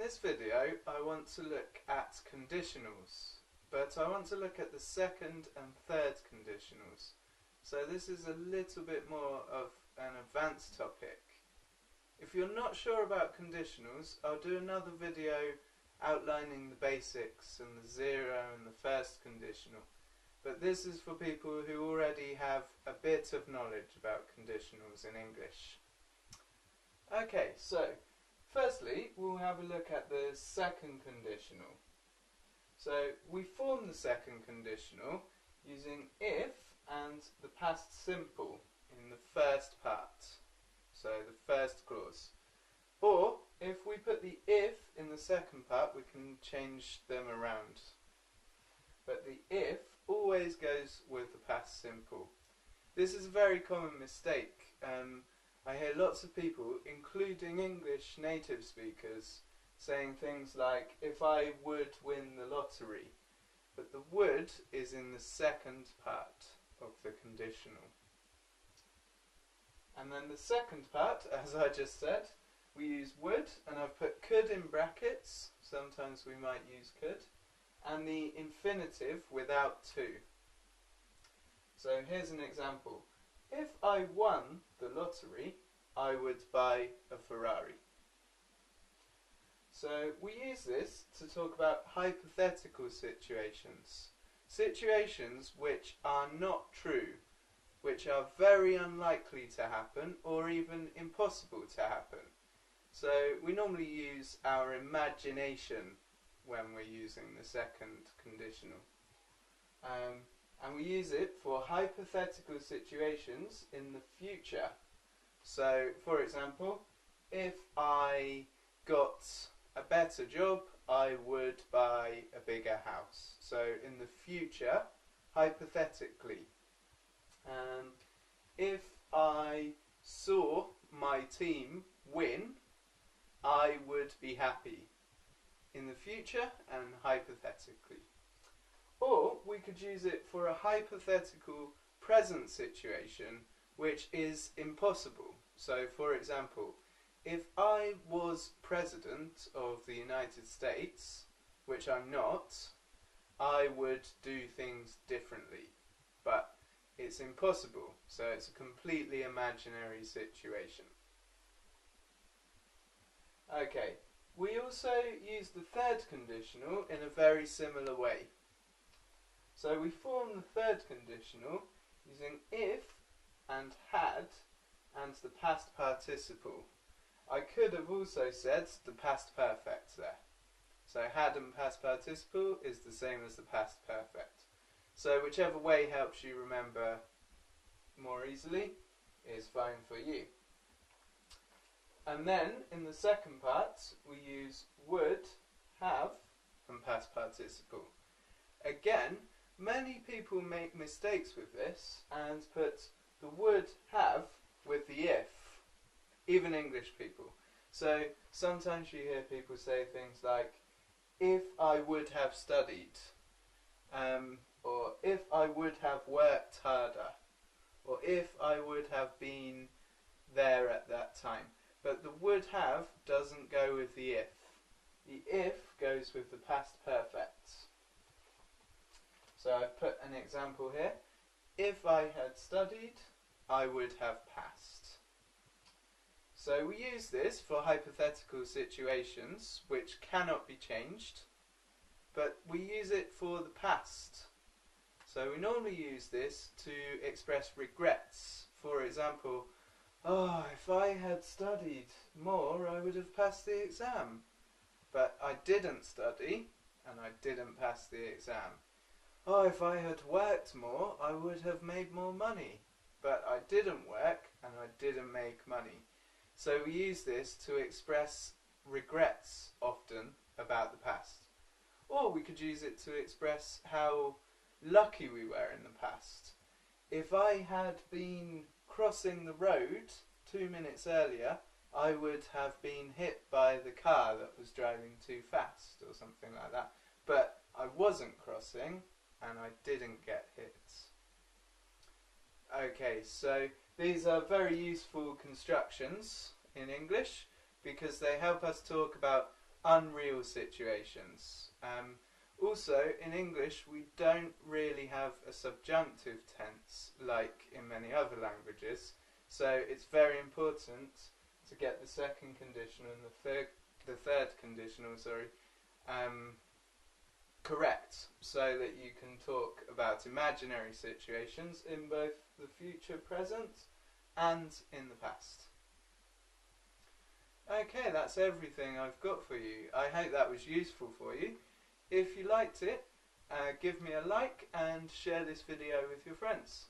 this video I want to look at conditionals, but I want to look at the second and third conditionals. So this is a little bit more of an advanced topic. If you're not sure about conditionals, I'll do another video outlining the basics and the zero and the first conditional. But this is for people who already have a bit of knowledge about conditionals in English. Okay, so firstly we'll have a look at the second conditional. So we form the second conditional using if and the past simple in the first part, so the first clause. Or if we put the if in the second part, we can change them around. But the if always goes with the past simple. This is a very common mistake. I hear lots of people, including English native speakers, saying things like, if I would win the lottery. But the would is in the second part of the conditional. And then the second part, as I just said, we use would, and I've put could in brackets, sometimes we might use could, and the infinitive without to. So here's an example. If I won the lottery, I would buy a Ferrari. So we use this to talk about hypothetical situations. Situations which are not true, which are very unlikely to happen or even impossible to happen. So we normally use our imagination when we're using the second conditional. And we use it for hypothetical situations in the future. So, for example, if I got a better job, I would buy a bigger house. So, in the future, hypothetically. If I saw my team win, I would be happy. In the future and hypothetically. Or we could use it for a hypothetical present situation which is impossible. So for example, if I was president of the United States, which I'm not, I would do things differently. But it's impossible, so it's a completely imaginary situation. Okay, we also use the third conditional in a very similar way. So we form the third conditional using if and had and the past participle. I could have also said the past perfect there. So had and past participle is the same as the past perfect. So whichever way helps you remember more easily is fine for you. And then in the second part we use would, have and past participle. Again, many people make mistakes with this and put the would have with the if, even English people. So sometimes you hear people say things like, if I would have studied, or if I would have worked harder, or if I would have been there at that time. But the would have doesn't go with the if. The if goes with the past perfect. So I've put an example here. If I had studied, I would have passed. So we use this for hypothetical situations which cannot be changed, but we use it for the past. So we normally use this to express regrets. For example, oh, if I had studied more, I would have passed the exam. But I didn't study, and I didn't pass the exam. Oh, if I had worked more, I would have made more money. But I didn't work, and I didn't make money. So we use this to express regrets, often, about the past. Or we could use it to express how lucky we were in the past. If I had been crossing the road 2 minutes earlier, I would have been hit by the car that was driving too fast, or something like that. But I wasn't crossing, and I didn't get hit. Okay, so these are very useful constructions in English because they help us talk about unreal situations. Also, in English, we don't really have a subjunctive tense like in many other languages, so it's very important to get the second conditional and the third conditional, correct, so that you can talk about imaginary situations in both the future present and in the past. Okay, that's everything I've got for you. I hope that was useful for you. If you liked it, give me a like and share this video with your friends.